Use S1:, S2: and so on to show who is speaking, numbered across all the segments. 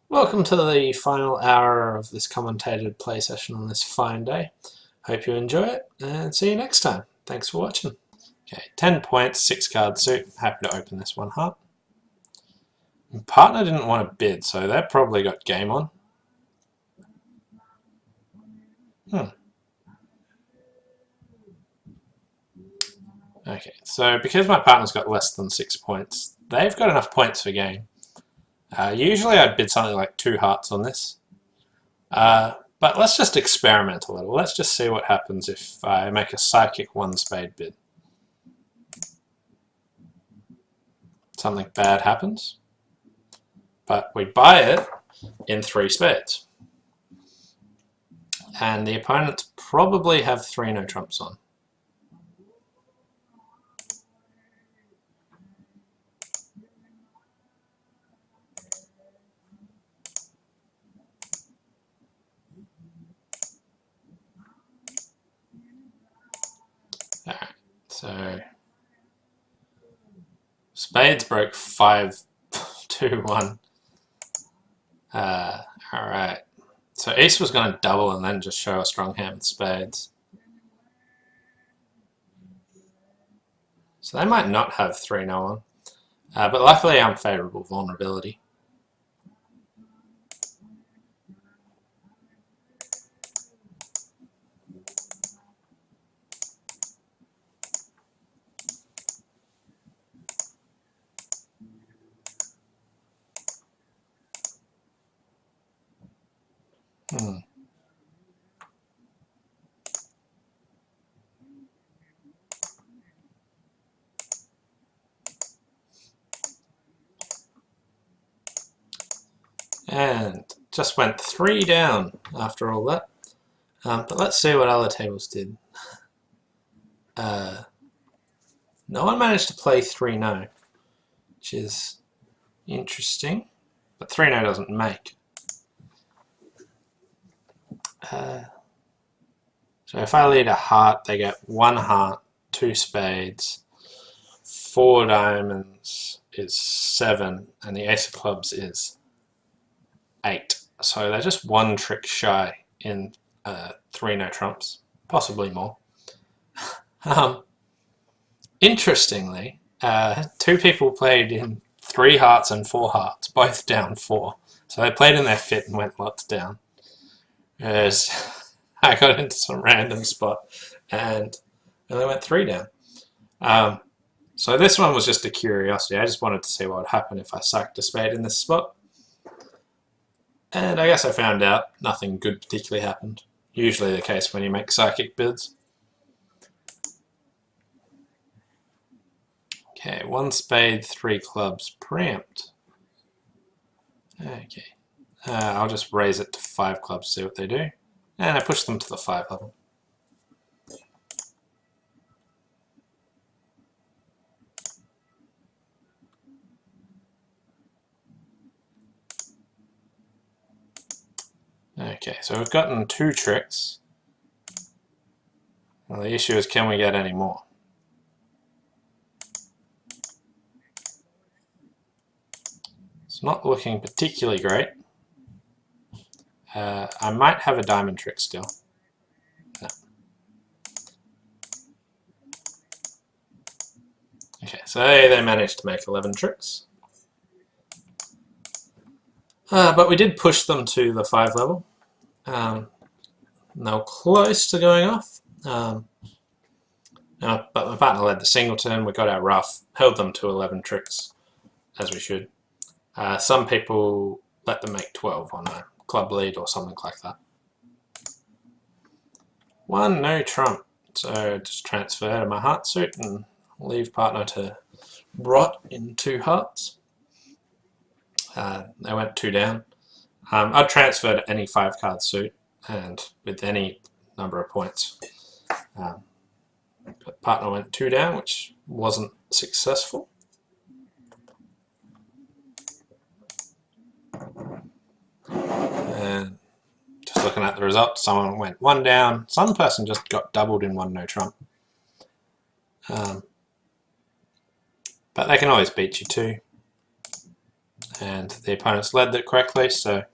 S1: Welcome to the final hour of this commentated play session on this fine day. Hope you enjoy it and see you next time. Thanks for watching. Okay, 10 points, 6 card suit. Happy to open this one heart. Partner didn't want to bid, so they probably got game on. Okay, so because my partner's got less than 6 points, they've got enough points for game. Usually I'd bid something like 2 hearts on this. But let's just experiment a little. Let's just see what happens if I make a psychic 1 spade bid. Something bad happens, but we buy it in 3 spades. And the opponents probably have 3 no trumps on. Alright, so spades broke 5, 2, 1. Alright, so Ace was going to double and then just show a strong hand with spades. So they might not have 3 no on, but luckily I'm favourable vulnerability. And just went 3 down after all that. But let's see what other tables did. No one managed to play 3 no, which is interesting, but 3 no doesn't make. So if I lead a heart, they get 1 heart, 2 spades, 4 diamonds is 7, and the ace of clubs is 8. So they're just 1 trick shy in 3 no trumps, possibly more. Interestingly, 2 people played in 3 hearts and 4 hearts, both down 4. So they played in their fit and went lots down. Whereas I got into some random spot and they went 3 down. So this one was just a curiosity. I just wanted to see what would happen if I sucked a spade in this spot. And I guess I found out nothing good particularly happened. Usually the case when you make psychic bids. Okay, 1 spade, 3 clubs, preempt. Okay, I'll just raise it to 5 clubs, see what they do. And I push them to the 5 level. Okay, so we've gotten 2 tricks. Well, the issue is, can we get any more? It's not looking particularly great. I might have a diamond trick still. No. Okay, so they managed to make 11 tricks. But we did push them to the 5 level. They were close to going off. But my partner led the singleton, we got our rough, held them to 11 tricks, as we should. Some people let them make 12 on a club lead or something like that. 1 no trump, so just transfer to my heart suit and leave partner to rot in 2 hearts. They went 2 down. I'd transfer to any 5 card suit and with any number of points. But partner went 2 down, which wasn't successful. And just looking at the results, someone went 1 down. Some person just got doubled in 1 no trump. But they can always beat you too. and the opponent's led it correctly, so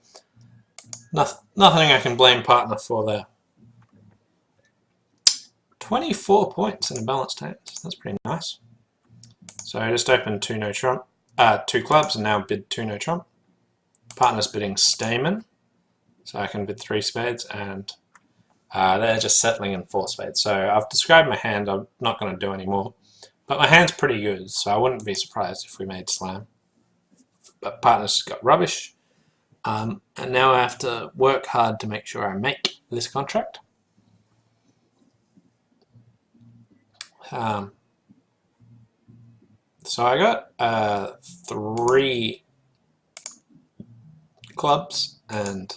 S1: nothing I can blame partner for there. 24 points in a balanced hand. That's pretty nice. So I just opened two clubs and now bid two no trump. Partner's bidding Stamen, so I can bid 3 spades, and they're just settling in 4 spades. So I've described my hand, I'm not going to do any more. But my hand's pretty good, so I wouldn't be surprised if we made slam. But partner's got rubbish. And now I have to work hard to make sure I make this contract. So I got 3 clubs and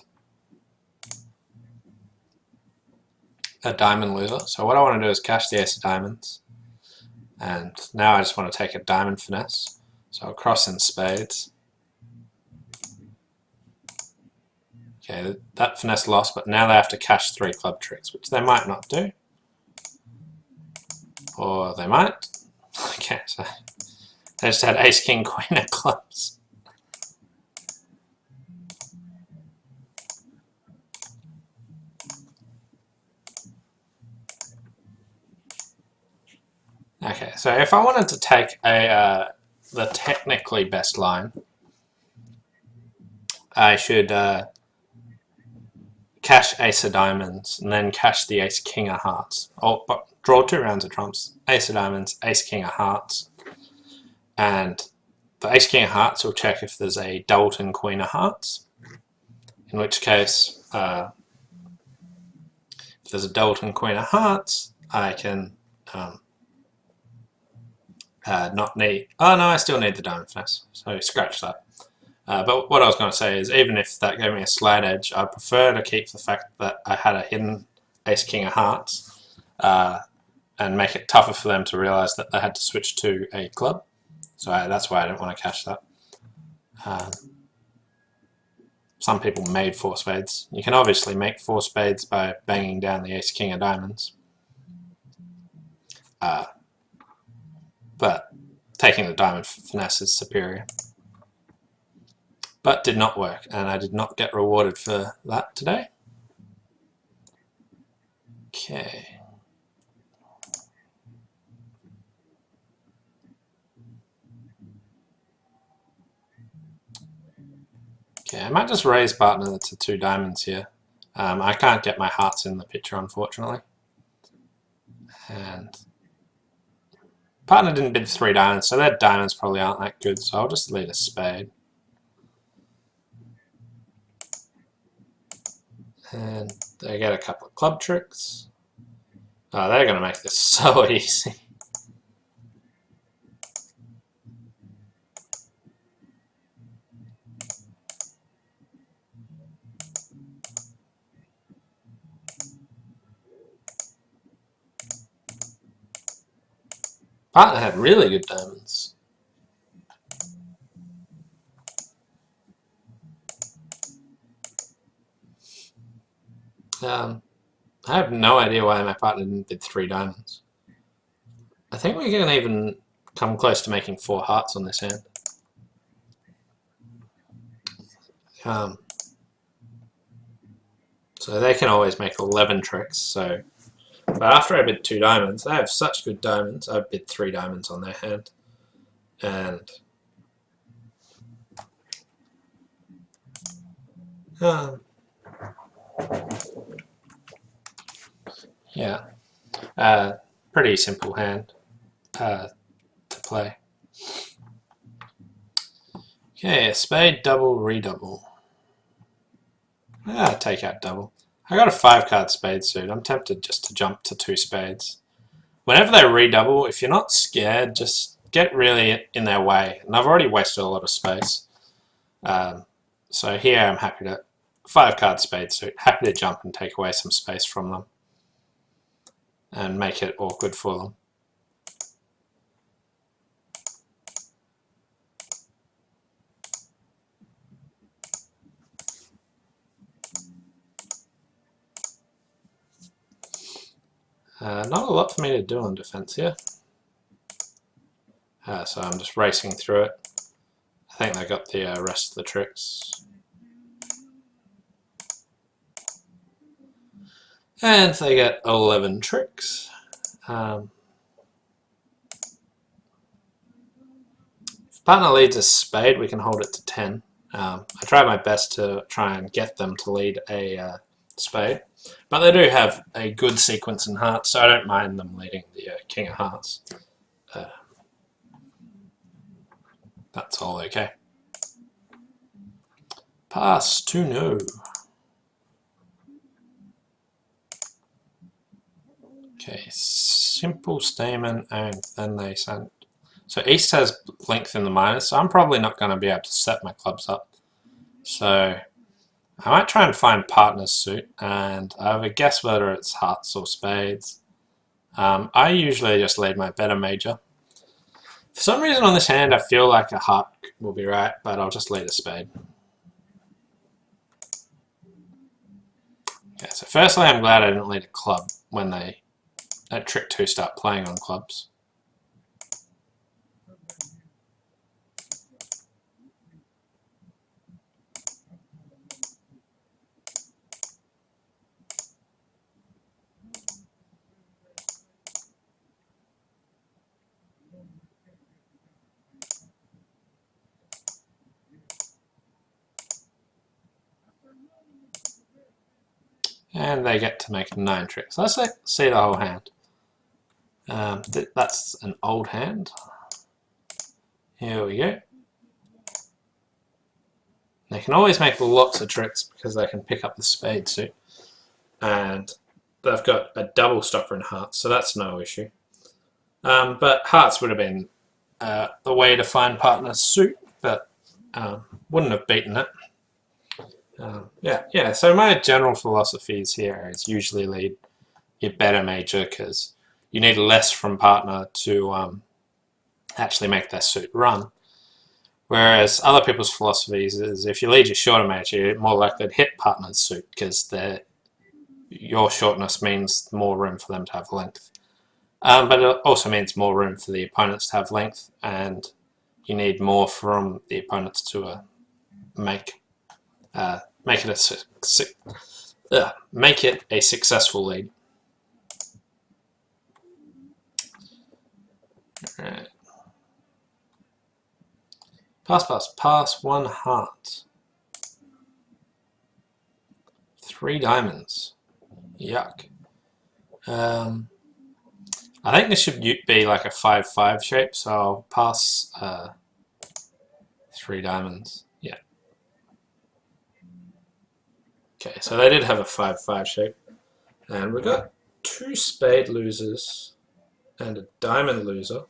S1: a diamond loser. So what I want to do is cash the ace of diamonds. And now I just want to take a diamond finesse. So I'll cross in spades. Okay, that finesse lost, but now they have to cash 3 club tricks, which they might not do. Or they might. Okay, so they just had ace, king, queen of clubs. Okay, so if I wanted to take the technically best line, I should cash ace of diamonds and then cash the ace king of hearts. Oh, but draw 2 rounds of trumps. Ace of diamonds, ace king of hearts, and the ace king of hearts will check if there's a doubleton queen of hearts. In which case, if there's a doubleton queen of hearts, I can not need. Oh no, I still need the diamond finesse. So scratch that. But what I was going to say is, even if that gave me a slight edge, I prefer to keep the fact that I had a hidden ace king of hearts and make it tougher for them to realise that they had to switch to a club. So that's why I didn't want to cash that. Some people made 4 spades. You can obviously make 4 spades by banging down the ace king of diamonds. But taking the diamond finesse is superior. But did not work, and I did not get rewarded for that today. Okay. Okay, I might just raise partner to 2 diamonds here. I can't get my hearts in the picture, unfortunately. And partner didn't bid 3 diamonds, so their diamonds probably aren't that good, so I'll just lead a spade. And they get a couple of club tricks. Oh, they're going to make this so easy. Partner had really good diamonds. I have no idea why my partner didn't bid 3 diamonds. I think we can even come close to making 4 hearts on this hand. So they can always make 11 tricks. So, but after I bid 2 diamonds, they have such good diamonds. I bid 3 diamonds on their hand, and yeah, pretty simple hand to play. Okay, spade, double, redouble. Take out double. I got a 5-card spade suit. I'm tempted just to jump to 2 spades. Whenever they redouble, if you're not scared, just get really in their way. And I've already wasted a lot of space. So here I'm happy to 5-card spade suit. Happy to jump and take away some space from them and make it awkward for them. Not a lot for me to do on defense here. So I'm just racing through it. I think they got the rest of the tricks. And they get 11 tricks. If partner leads a spade, we can hold it to 10. I try my best to try and get them to lead a spade, but they do have a good sequence in hearts, so I don't mind them leading the king of hearts. That's all okay. Pass to no. Okay, simple stamen, and then they send. So East has length in the minors, so I'm probably not going to be able to set my clubs up. So I might try and find partner's suit, and I have a guess whether it's hearts or spades. I usually just lead my better major. For some reason on this hand I feel like a heart will be right, but I'll just lead a spade. Okay, so firstly I'm glad I didn't lead a club when they at trick 2 start playing on clubs. And they get to make 9 tricks. Let's see the whole hand. That's an old hand. Here we go. They can always make lots of tricks because they can pick up the spade suit. And they've got a double stopper in hearts, so that's no issue. But hearts would have been the way to find partner's suit, but wouldn't have beaten it. Yeah. So my general philosophies here is usually lead your better major because you need less from partner to actually make their suit run. Whereas other people's philosophies is if you lead your shorter major, you're more likely to hit partner's suit because your shortness means more room for them to have length. But it also means more room for the opponents to have length, and you need more from the opponents to make it a successful lead. Right. Pass, 1 heart. 3 diamonds. Yuck. I think this should be like a 5-5 shape, so I'll pass 3 diamonds. Yeah. Okay, so they did have a 5-5 shape. And we got 2 spade losers and a diamond loser.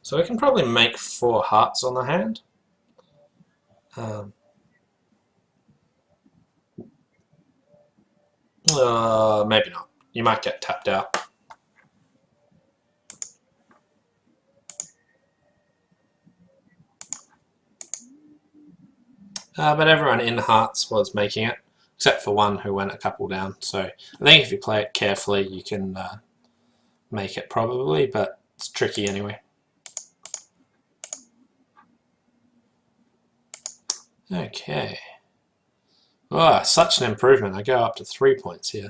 S1: So we can probably make 4 hearts on the hand. Maybe not. You might get tapped out. But everyone in hearts was making it, except for one who went a couple down. So I think if you play it carefully, you can make it probably, but it's tricky anyway. Okay. Oh, such an improvement. I go up to 3 points here.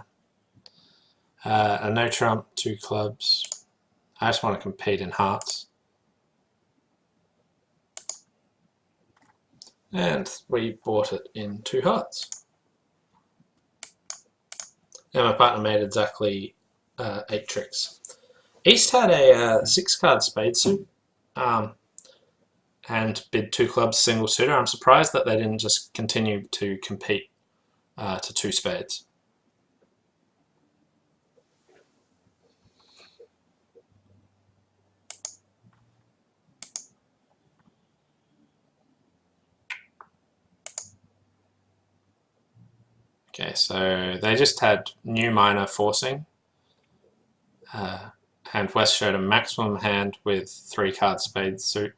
S1: A no trump, 2 clubs. I just want to compete in hearts. And we bought it in 2 hearts. And my partner made exactly 8 tricks. East had a 6-card spade suit and bid 2 clubs single suitor. I'm surprised that they didn't just continue to compete to 2 spades. Okay, so they just had new minor forcing, and West showed a maximum hand with 3-card spade suit.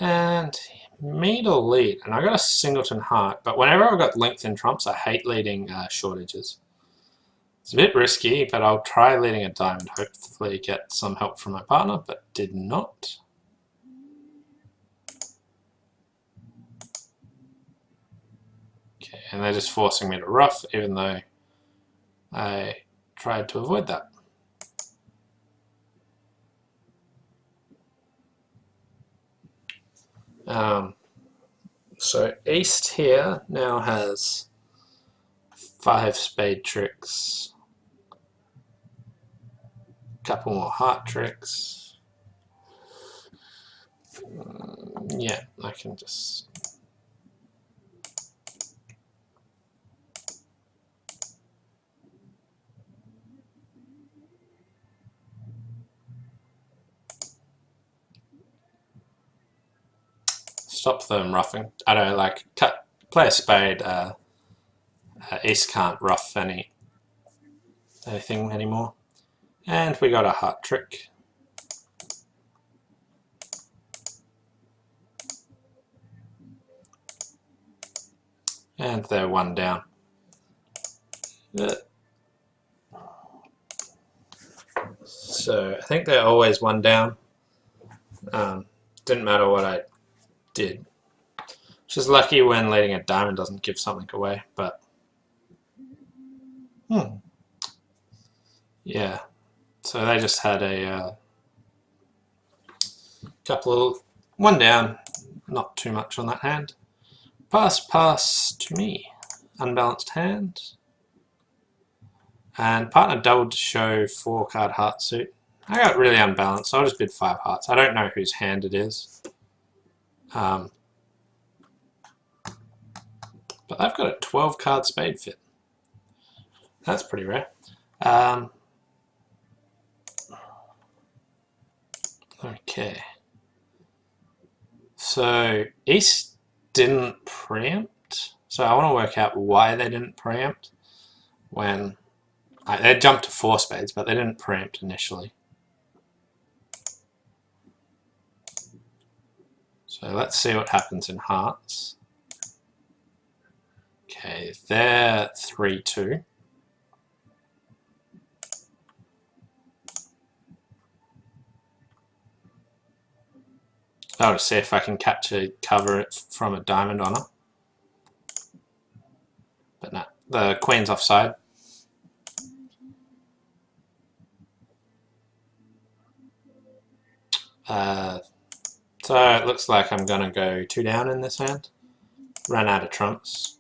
S1: And me to lead, and I got a singleton heart, but whenever I've got length in trumps, I hate leading shortages. It's a bit risky, but I'll try leading a diamond, hopefully get some help from my partner, but did not. Okay, and they're just forcing me to ruff, even though I tried to avoid that. So East here now has 5 spade tricks, a couple more heart tricks. Yeah, I can just... stop them roughing. I don't like play a spade. East can't rough anything anymore. And we got a heart trick. And they're 1 down. So I think they're always 1 down. Didn't matter what I did. Which is lucky when leading a diamond doesn't give something away, but... yeah. So they just had a couple of 1 down. Not too much on that hand. Pass to me. Unbalanced hand. And partner doubled to show 4-card heart suit. I got really unbalanced, so I'll just bid 5 hearts. I don't know whose hand it is. But I've got a 12-card spade fit. That's pretty rare. Okay. So East didn't preempt. So I want to work out why they didn't preempt when they jumped to 4 spades, but they didn't preempt initially. So let's see what happens in hearts. Okay, they're 3-2. I'll just see if I can cover it from a diamond on her. But no, the queen's offside. So it looks like I'm going to go 2 down in this hand. Run out of trumps.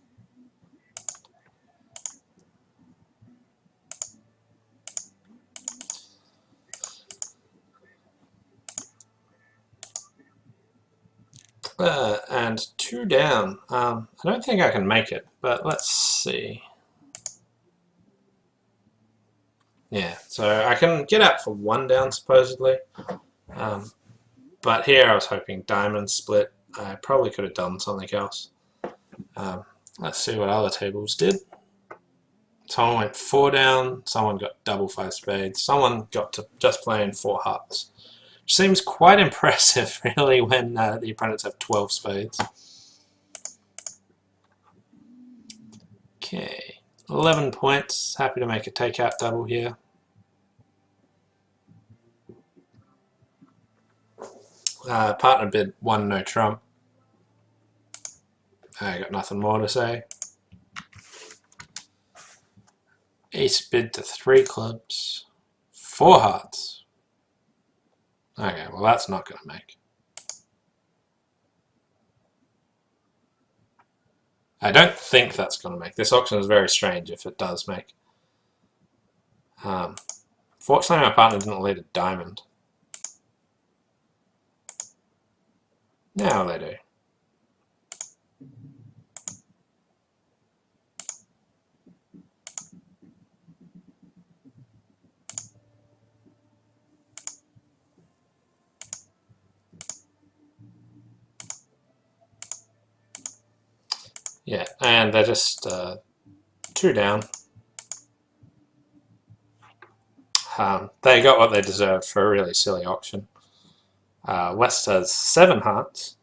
S1: And 2 down. I don't think I can make it, but let's see. Yeah, so I can get out for 1 down supposedly. But here I was hoping diamond split. I probably could have done something else. Let's see what other tables did. Someone went 4 down, someone got double 5 spades, someone got to just playing 4 hearts. Which seems quite impressive, really, when the opponents have 12 spades. Okay, 11 points. Happy to make a takeout double here. Partner bid 1 no trump. I got nothing more to say. Ace bid to 3 clubs. 4 hearts. Okay, well that's not going to make. I don't think that's going to make. This auction is very strange if it does make. Fortunately my partner didn't lead a diamond. Now they do. Yeah, and they're just 2 down. They got what they deserved for a really silly auction. West has 7 hearts.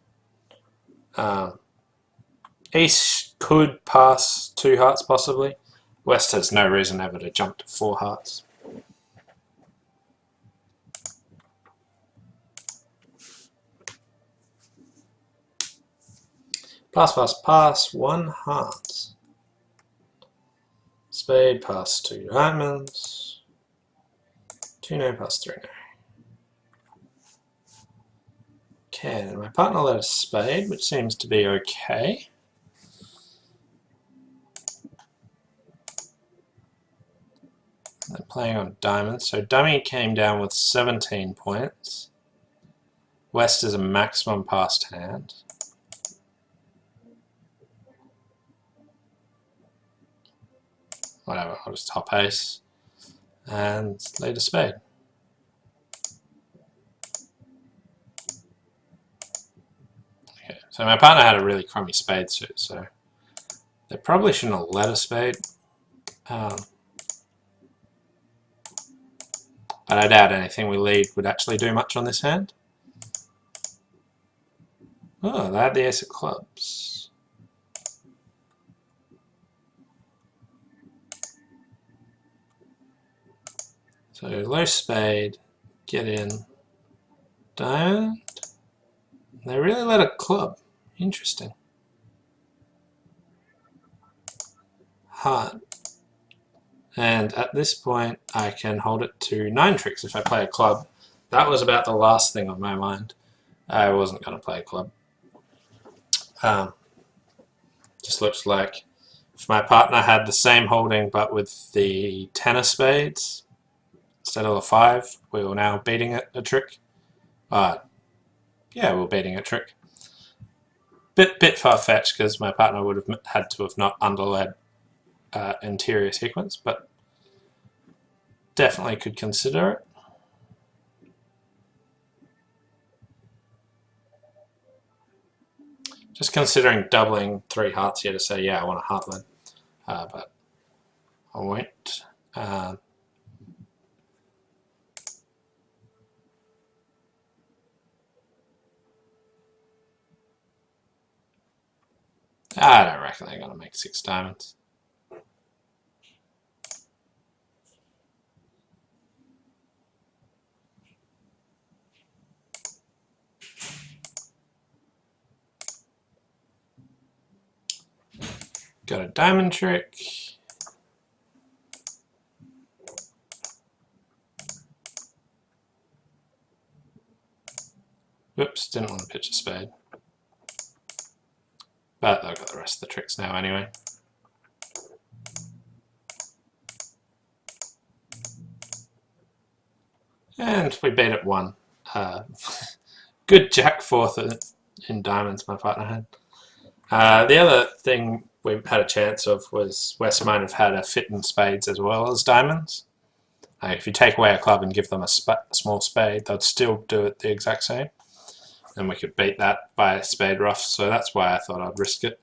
S1: East could pass 2 hearts possibly. West has no reason ever to jump to 4 hearts. Pass, pass, pass, 1 heart. Spade, pass 2 diamonds. 2 no, pass 3 no. Okay, and my partner led a spade, which seems to be okay. They're playing on diamonds, so dummy came down with 17 points. West is a maximum passed hand. Whatever, I'll just top ace and lead a spade. Okay, so my partner had a really crummy spade suit, so they probably shouldn't have led a spade. But I doubt anything we lead would actually do much on this hand. Oh, they had the ace of clubs. So low spade, get in, diamond. They really let a club. Interesting. Heart. And at this point, I can hold it to 9 tricks if I play a club. That was about the last thing on my mind. I wasn't going to play a club. Just looks like if my partner had the same holding but with the 10 of spades instead of a 5, we were now beating it a trick. Yeah, we're beating a trick. Bit far-fetched because my partner would have had to have not underled interior sequence, but definitely could consider it. Just considering doubling 3 hearts here to say, yeah, I want a heart lead, but I won't. I don't reckon they're going to make 6 diamonds. Got a diamond trick. Whoops, didn't want to pitch a spade. But I've got the rest of the tricks now anyway. And we beat it 1. Good jack 4th in diamonds my partner had. The other thing we had a chance of was West might have had a fit in spades as well as diamonds. If you take away a club and give them a small spade, they'd still do it the exact same. And we could beat that by a spade ruff, so that's why I thought I'd risk it.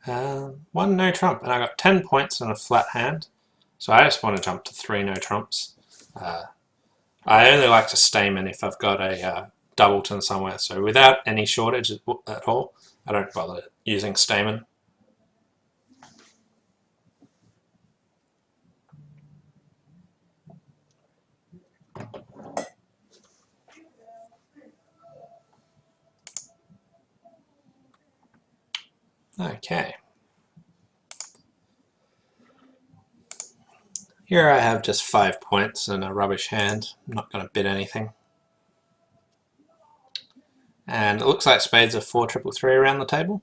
S1: 1 no trump, and I got 10 points in a flat hand, so I just want to jump to 3 no trumps. I only like to stamen if I've got a doubleton somewhere, so without any shortage at all, I don't bother using stamen. Okay. Here I have just 5 points and a rubbish hand. I'm not going to bid anything. And it looks like spades are 4 triple 3 around the table.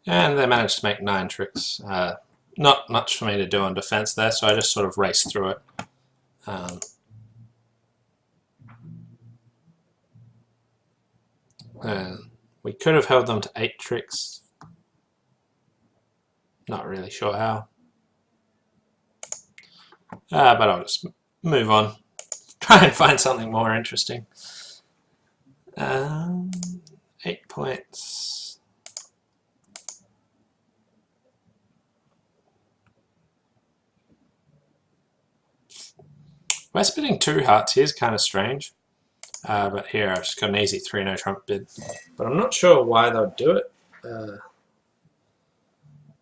S1: And they managed to make 9 tricks. Not much for me to do on defense there, so I just sort of raced through it. We could have held them to 8 tricks. Not really sure how. But I'll just move on. Try and find something more interesting. 8 points. West bidding 2 hearts here is kind of strange. But here I've just got an easy 3-no trump bid. But I'm not sure why they'll do it.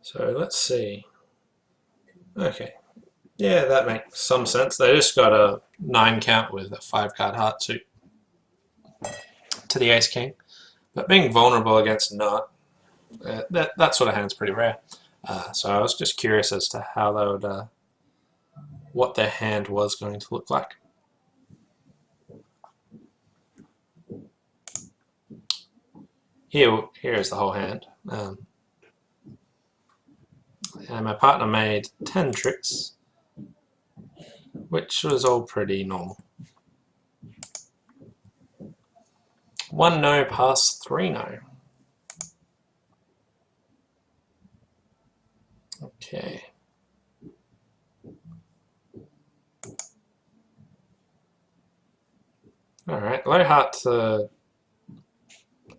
S1: So let's see. Okay. Yeah, that makes some sense. They just got a 9 count with a 5-card heart suit to the ace king. But being vulnerable against nut, that sort of hand's pretty rare. So I was just curious as to how they would, what their hand was going to look like. Here is the whole hand. And my partner made 10 tricks, which was all pretty normal. 1 no past 3 no. Okay. Alright, low heart to...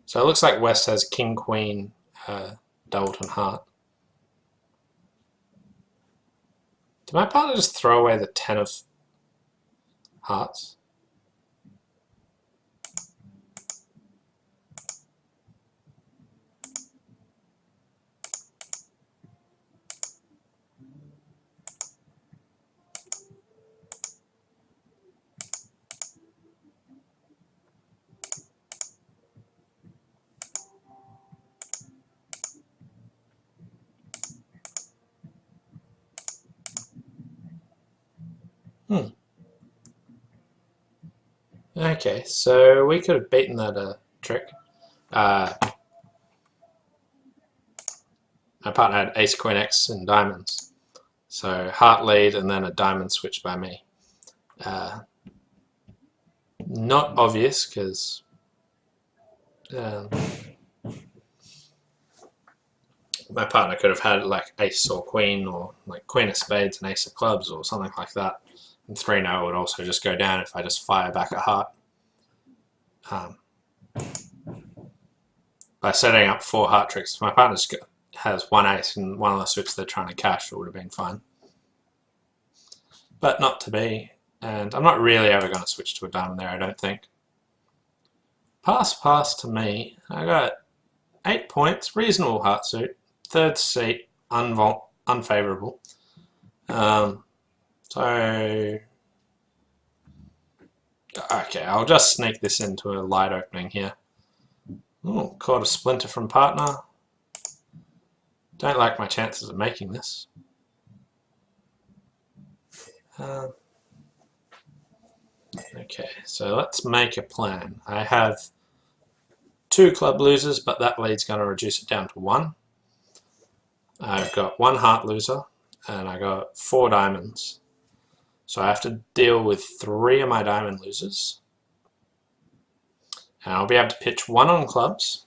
S1: So it looks like West has king, queen, doubleton heart. Did my partner just throw away the 10 of hearts? Okay, so we could have beaten that trick. My partner had ace, queen, x and diamonds. So heart lead and then a diamond switch by me. Not obvious because my partner could have had like ace or queen or like queen of spades and ace of clubs or something like that. And 3-no would also just go down if I just fire back a heart. By setting up 4 heart tricks, if my partner has 1 ace and one of the suits they're trying to cash, it would have been fine. But not to be, and I'm not really ever going to switch to a diamond there, I don't think. Pass to me. I got 8 points, reasonable heart suit, 3rd seat, unfavourable. So, okay, I'll just sneak this into a light opening here. Oh, caught a splinter from partner. Don't like my chances of making this. Okay, so let's make a plan. I have 2 club losers, but that lead's going to reduce it down to 1. I've got 1 heart loser, and I got 4 diamonds. So I have to deal with 3 of my diamond losers. And I'll be able to pitch 1 on clubs.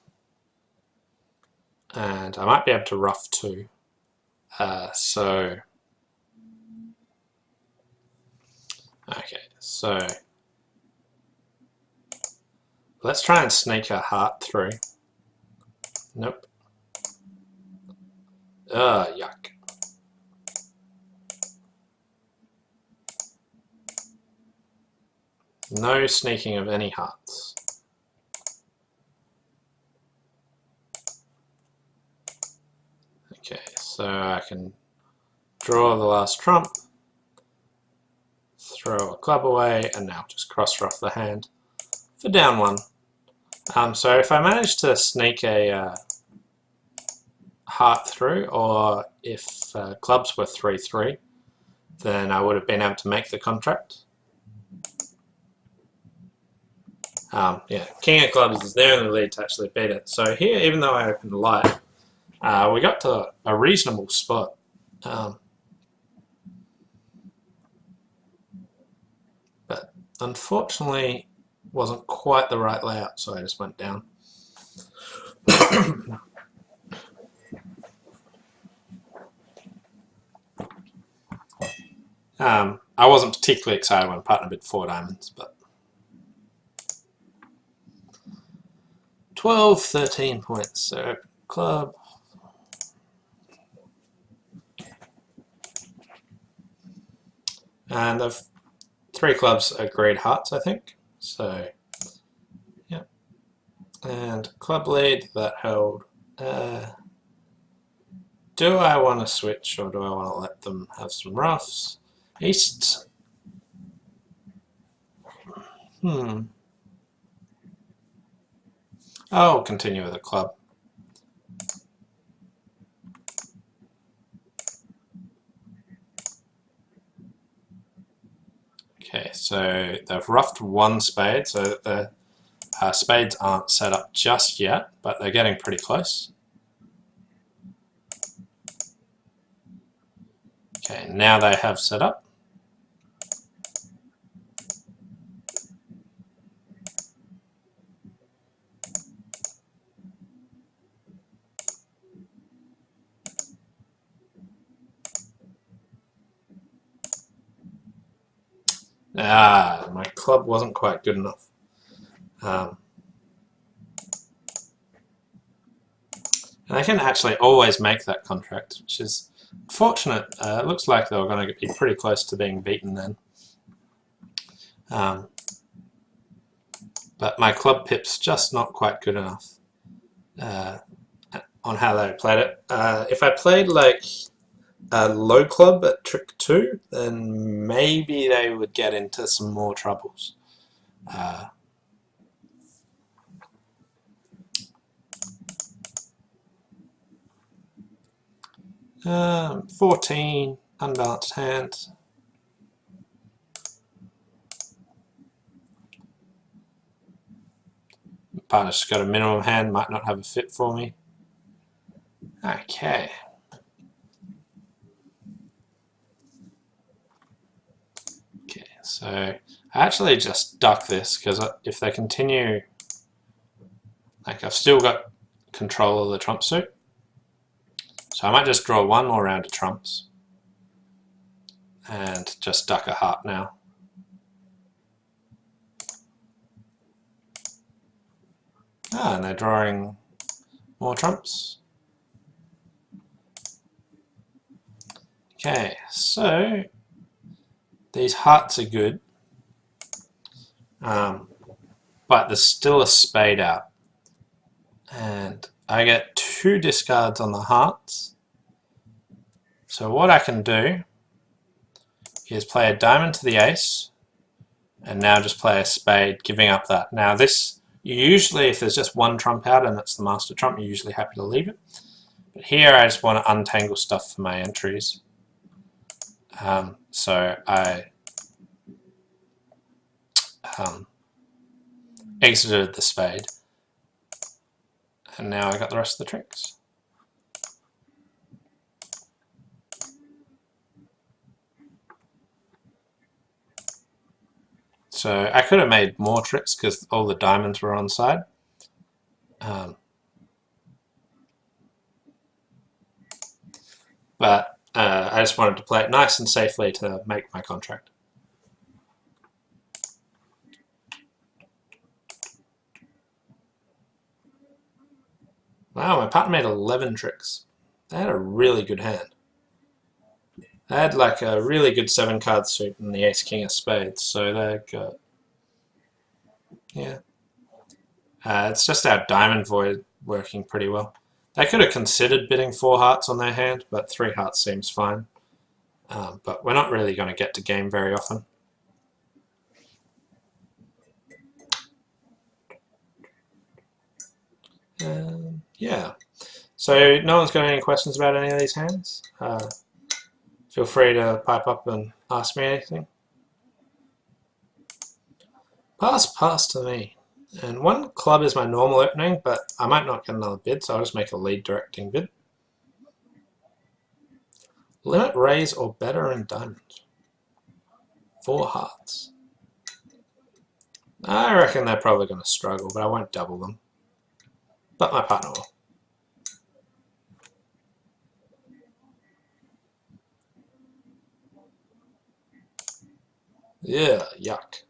S1: And I might be able to rough 2. Okay, so let's try and sneak a heart through. Nope. Yuck. No sneaking of any hearts. Okay, so I can draw the last trump, throw a club away, and now just cross ruff the hand for down 1. So if I manage to sneak a heart through, or if clubs were 3-3, then I would have been able to make the contract. Yeah, king of clubs is there in the lead to actually beat it. So here, even though I opened light, we got to a reasonable spot. But unfortunately, wasn't quite the right layout, so I just went down. I wasn't particularly excited when partner bid 4 diamonds, but 12, 13 points. So club. And the 3 clubs are grade hearts, I think. So, yeah. And club lead that held. Do I want to switch or do I want to let them have some roughs? East. I'll continue with the club. Okay, so they've roughed 1 spade, so the spades aren't set up just yet, but they're getting pretty close. Okay, now they have set up. My club wasn't quite good enough. And I can actually always make that contract, which is fortunate. It looks like they were going to be pretty close to being beaten then. But my club pip's just not quite good enough on how they played it. If I played like a low club at trick 2, then maybe they would get into some more troubles. 14, unbalanced hand. Partner's got a minimum hand, might not have a fit for me. Okay. Okay, so I actually just duck this because if they continue, like I've still got control of the trump suit. So I might just draw 1 more round of trumps and just duck a heart now. And they're drawing more trumps. Okay, so these hearts are good, but there's still a spade out. And I get 2 discards on the hearts. So what I can do is play a diamond to the ace, and now just play a spade, giving up that. Now this, usually if there's just 1 trump out and it's the master trump, you're usually happy to leave it. But here I just want to untangle stuff for my entries. So I exited the spade, and now I got the rest of the tricks. So I could have made more tricks because all the diamonds were on side. But I just wanted to play it nice and safely to make my contract. Wow, my partner made 11 tricks. They had a really good hand. They had like a really good 7-card suit and the ace-king of spades, so they got... Yeah. It's just our diamond void working pretty well. They could have considered bidding 4 hearts on their hand, but 3 hearts seems fine. But we're not really going to get to game very often. Yeah. So no one's got any questions about any of these hands? Feel free to pipe up and ask me anything. Pass to me. And 1 club is my normal opening, but I might not get another bid, so I'll just make a lead directing bid. Limit, raise, or better in diamond. 4 hearts. I reckon they're probably going to struggle, but I won't double them. But my partner will. Yeah, yuck.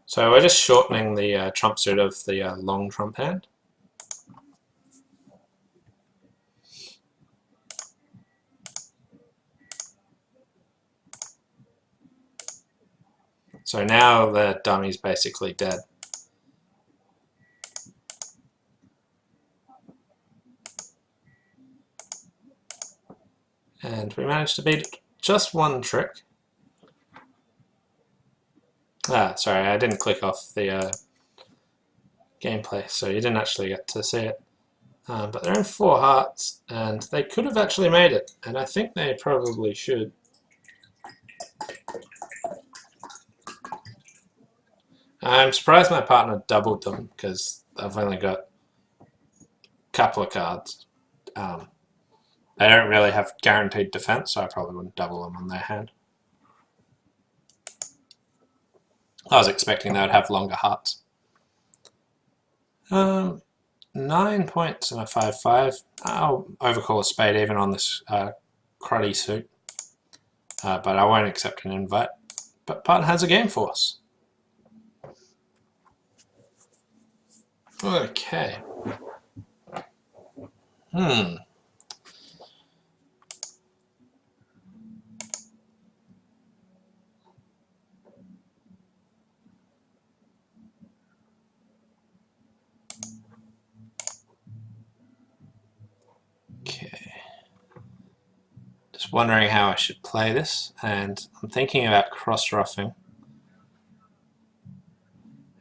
S1: So we're just shortening the trump suit of the long trump hand. So now the dummy's basically dead. And we managed to beat just one trick. Sorry, I didn't click off the gameplay, so you didn't actually get to see it. But they're in 4 hearts, and they could have actually made it, and I think they probably should. I'm surprised my partner doubled them, because I've only got a couple of cards. They don't really have guaranteed defense, so I probably wouldn't double them on their hand. I was expecting they would have longer hearts. 9 points and a 5-5. I'll overcall a spade even on this cruddy suit. But I won't accept an invite. But partner has a game force. Okay. Just wondering how I should play this, and I'm thinking about cross-ruffing.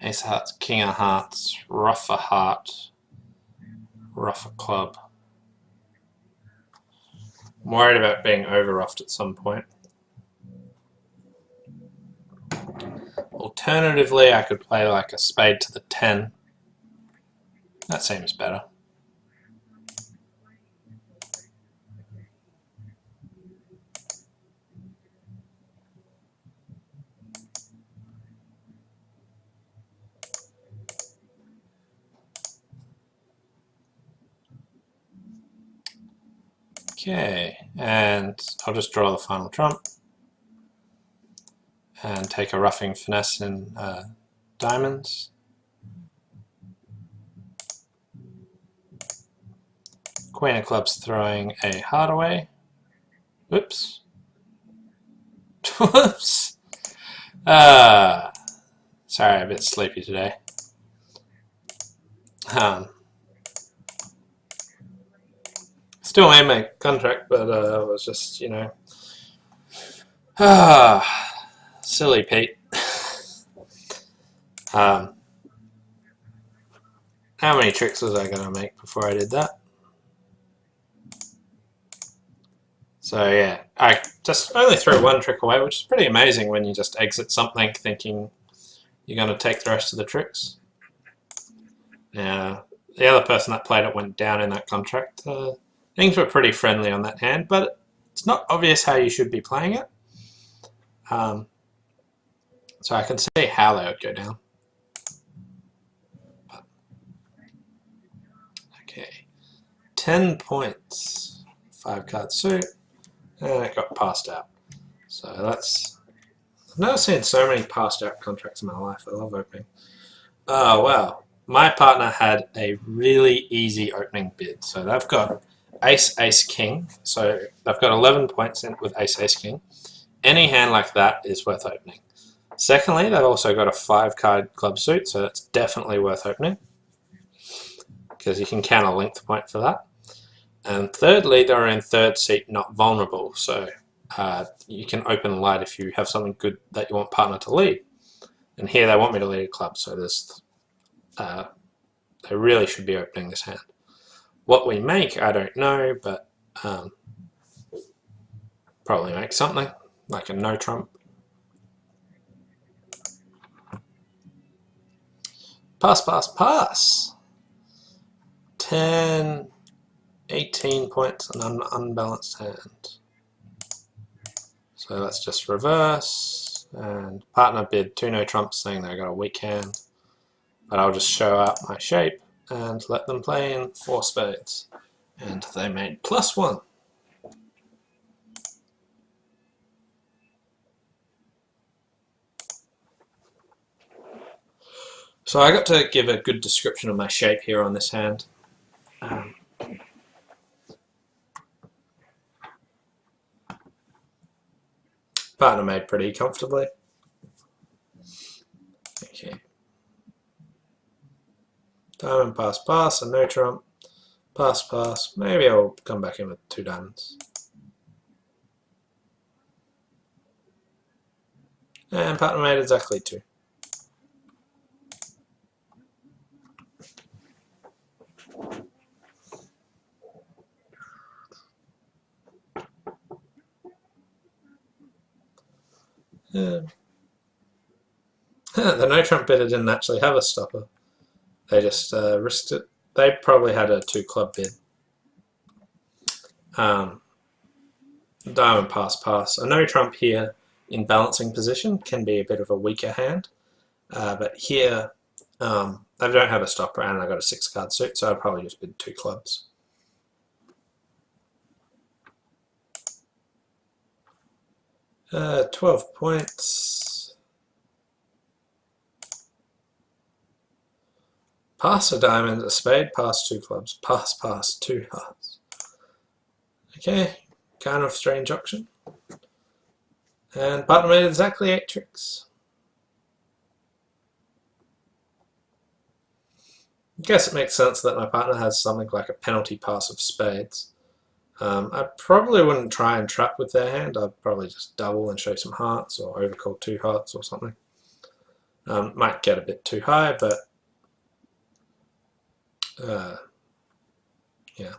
S1: Ace of hearts, king of hearts, ruff a heart, ruff a club. I'm worried about being over-ruffed at some point. Alternatively, I could play like a spade to the 10. That seems better. Okay, and I'll just draw the final trump and take a roughing finesse in diamonds. Queen of clubs throwing a heart away. Whoops. Whoops. Sorry, a bit sleepy today. Still made my contract, but I was just, you know, silly Pete. How many tricks was I going to make before I did that? So yeah, I just only threw one trick away, which is pretty amazing when you just exit something thinking you're going to take the rest of the tricks. Now, the other person that played it went down in that contract. Things were pretty friendly on that hand, but it's not obvious how you should be playing it. So I can see how they would go down. But, okay, 10 points, 5-card suit, and it got passed out. So that's, I've never seen so many passed out contracts in my life. I love opening. Oh wow, my partner had a really easy opening bid. So they've got ace, ace, king. So they've got 11 points in with ace, ace, king. Any hand like that is worth opening. Secondly, they've also got a 5-card club suit, so that's definitely worth opening because you can count a length point for that. And thirdly, they're in 3rd seat, not vulnerable, so you can open light if you have something good that you want partner to lead. And here they want me to lead a club, so there's they really should be opening this hand. What we make, I don't know, but probably make something like a no trump. Pass, pass, pass. 10, 18 points on an unbalanced hand. So let's just reverse. And partner bid 2 no trumps, saying they got a weak hand. But I'll just show out my shape and let them play in 4 spades. And they made +1. So I got to give a good description of my shape here on this hand. Partner made pretty comfortably. Okay. Diamond, pass, pass, a no trump. Pass, pass. Maybe I'll come back in with 2 diamonds. And partner made exactly 2. The no trump bidder didn't actually have a stopper. They just risked it. They probably had a 2 club bid. Diamond, pass, pass. A no trump here in balancing position can be a bit of a weaker hand. But here they don't have a stopper and I got a 6 card suit, so I'd probably just bid 2 clubs. Uh, 12 points. Pass a diamond, a spade, pass 2 clubs. Pass, pass, 2 hearts. Okay, kind of strange option. And partner made exactly 8 tricks. I guess it makes sense that my partner has something like a penalty pass of spades. I probably wouldn't try and trap with their hand. I'd probably just double and show some hearts or overcall 2 hearts or something. Might get a bit too high, but yeah.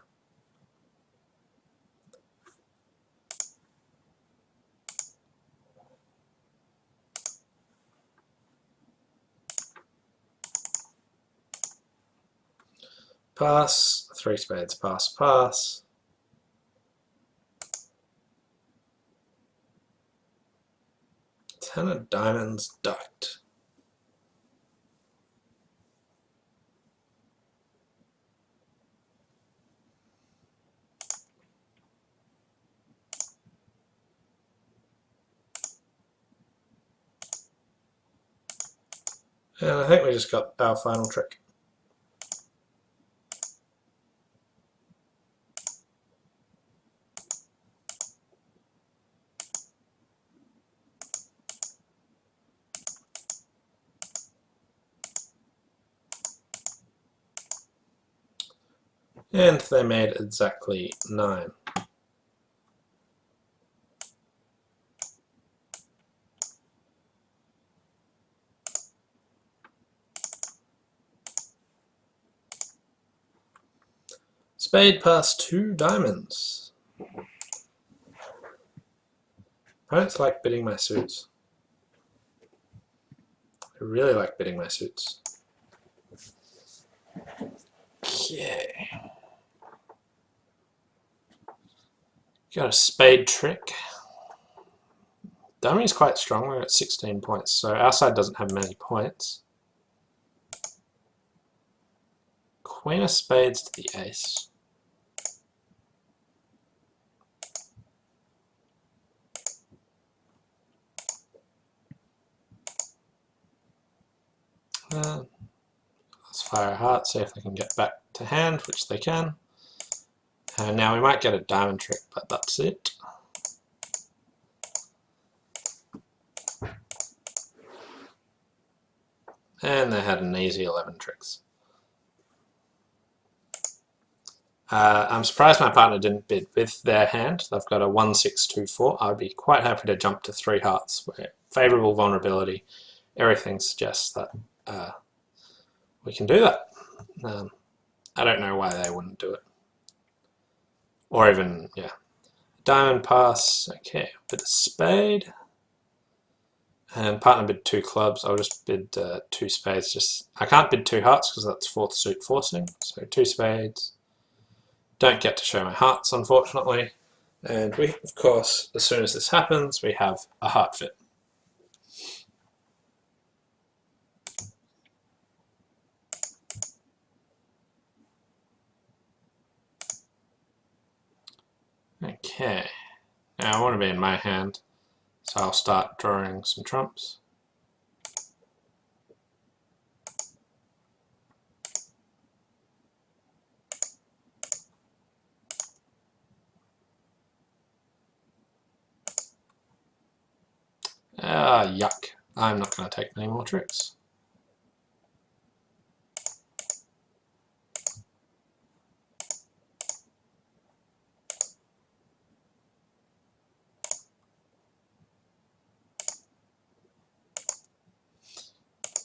S1: Pass, 3 spades, pass, pass. Ten of diamonds, ducked. And I think we just got our final trick. And they made exactly 9. Spade pass 2 diamonds. Opponents like bidding my suits. I really like bidding my suits. Okay. Got a spade trick. Dummy's quite strong, we're at 16 points, so our side doesn't have many points. Queen of spades to the ace. Let's fire a heart, see if they can get back to hand, which they can. And now we might get a diamond trick, but that's it. And they had an easy 11 tricks. I'm surprised my partner didn't bid with their hand. They've got a 1-6-2-4. I'd be quite happy to jump to 3 hearts. Where favourable vulnerability. Everything suggests that we can do that. I don't know why they wouldn't do it. Or even, yeah. Diamond pass. Okay, bid a spade. And partner bid 2 clubs. I'll just bid 2 spades. I can't bid 2 hearts because that's 4th suit forcing. So 2 spades. Don't get to show my hearts, unfortunately. And we, of course, as soon as this happens, we have a heart fit. Okay, now I want to be in my hand, so I'll start drawing some trumps. Yuck. I'm not going to take many more tricks.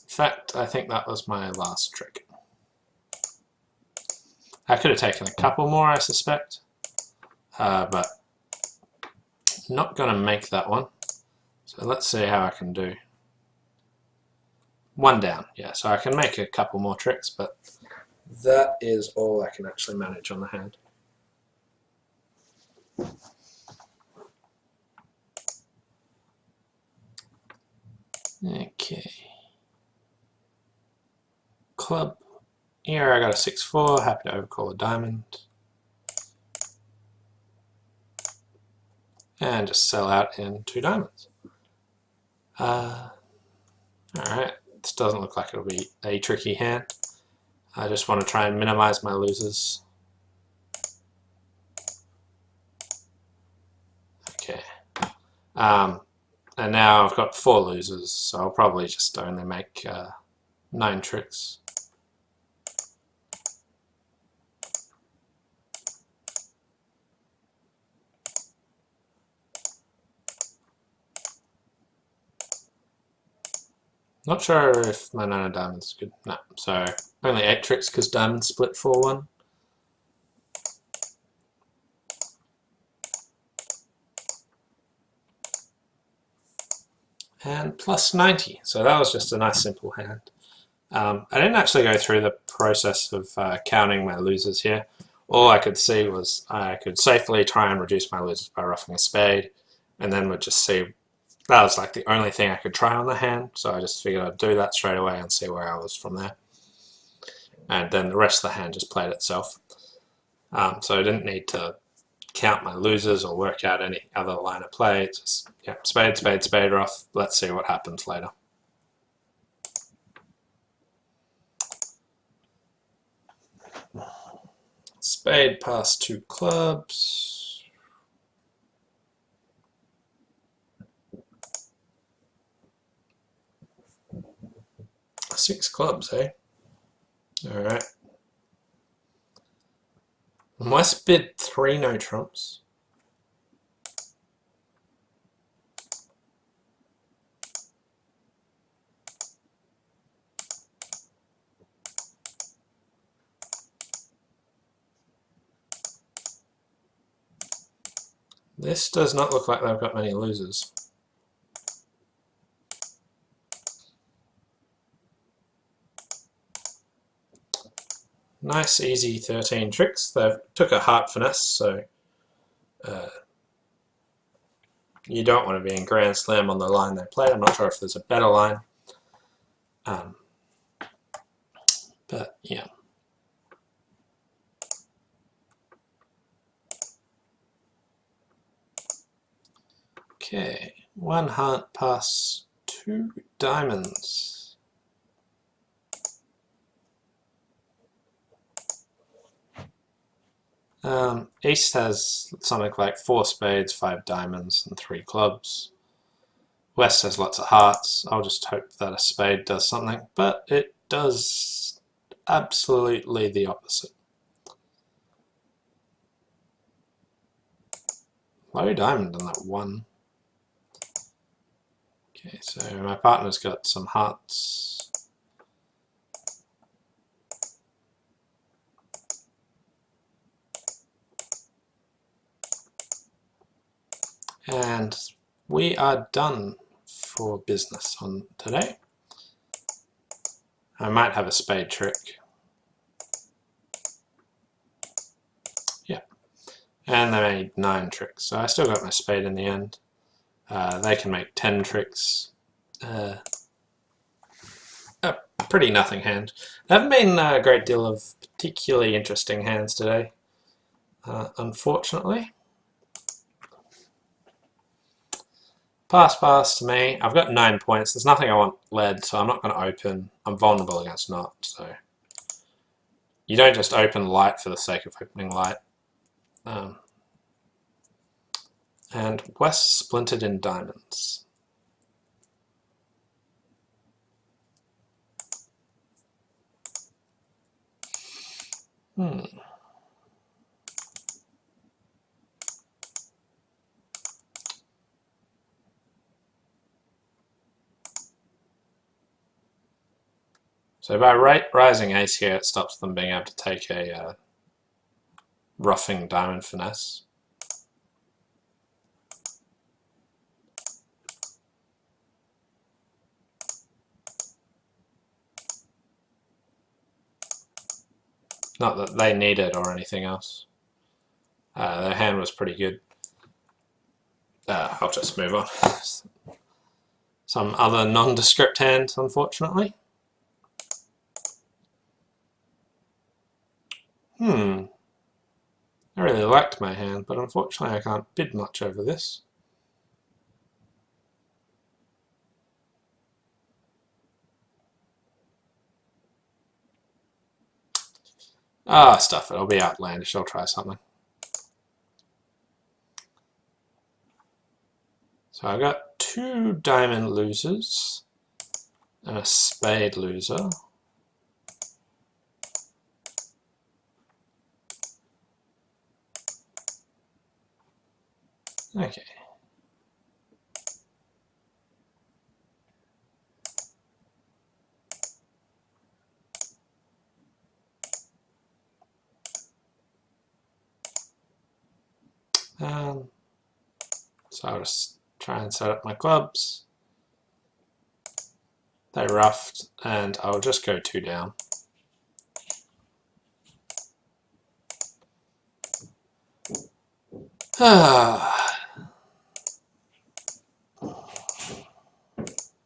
S1: In fact, I think that was my last trick. I could have taken a couple more, I suspect, but not going to make that one. So let's see how I can do. One down, yeah, so I can make a couple more tricks, but that is all I can actually manage on the hand. Okay. Club. Here I got a 6-4, happy to overcall a diamond. And just sell out in 2 diamonds. Alright, this doesn't look like it'll be a tricky hand. I just want to try and minimize my losers. Okay. And now I've got 4 losers, so I'll probably just only make 9 tricks. Not sure if my 9 of diamonds is good. No, so only 8 tricks because diamonds split 4-1. And plus 90, so that was just a nice simple hand. I didn't actually go through the process of counting my losers here. All I could see was I could safely try and reduce my losers by ruffing a spade, and then would just see. That was like the only thing I could try on the hand, so I just figured I'd do that straight away and see where I was from there. And then the rest of the hand just played itself. So I didn't need to count my losers or work out any other line of play. It's just, yeah, spade, spade, spade, ruff. Let's see what happens later. Spade past 2 clubs. 6 clubs, eh? Alright. West bid 3 no trumps. This does not look like they've got many losers. Nice, easy 13 tricks. They've took a heart finesse, so you don't want to be in Grand Slam on the line they played. I'm not sure if there's a better line. But yeah. Okay, 1 heart past 2 diamonds. East has something like 4 spades, 5 diamonds, and 3 clubs. West has lots of hearts. I'll just hope that a spade does something, but it does absolutely the opposite. Low diamond on that 1. Okay, so my partner's got some hearts. And we are done for business on today. I might have a spade trick. Yeah. And they made 9 tricks, so I still got my spade in the end. They can make 10 tricks. A pretty nothing hand. There haven't been a great deal of particularly interesting hands today, unfortunately. Pass to me. I've got 9 points. There's nothing I want led, so I'm not going to open. I'm vulnerable against not, so... You don't just open light for the sake of opening light. And West splintered in diamonds. So by rising ace here, it stops them being able to take a roughing diamond finesse. Not that they need it or anything else. Their hand was pretty good. I'll just move on. Some other nondescript hands, unfortunately. I really liked my hand, but unfortunately I can't bid much over this. Stuff it. I'll be outlandish. I'll try something. So I got 2 diamond losers and a spade loser. Okay. So I'll just try and set up my clubs. They roughed, and I'll just go 2 down.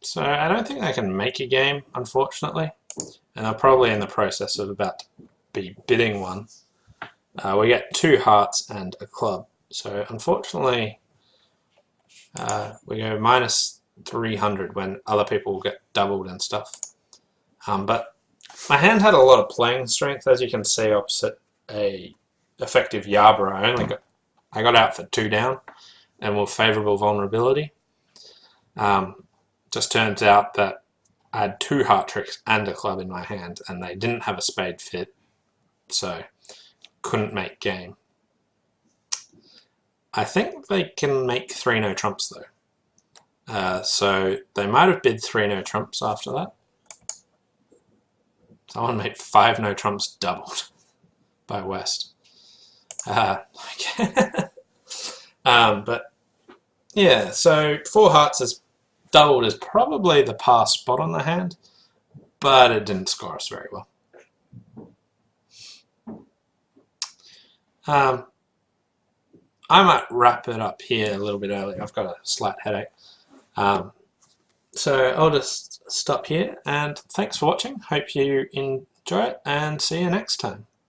S1: So I don't think I can make a game, unfortunately, and I'm probably in the process of about to be bidding one. We get 2 hearts and a club, so unfortunately we go minus 300 when other people get doubled and stuff. But my hand had a lot of playing strength, as you can see opposite a effective Yarborough. I got out for 2 down and with favourable vulnerability. Just turns out that I had 2 heart tricks and a club in my hand, and they didn't have a spade fit, so couldn't make game. I think they can make 3 no trumps though. So they might have bid 3 no trumps after that. Someone made 5 no trumps doubled by West. But yeah, so 4 hearts is doubled is probably the pass spot on the hand, but it didn't score us very well. I might wrap it up here a little bit early. I've got a slight headache. So I'll just stop here, and thanks for watching. Hope you enjoy it, and see you next time.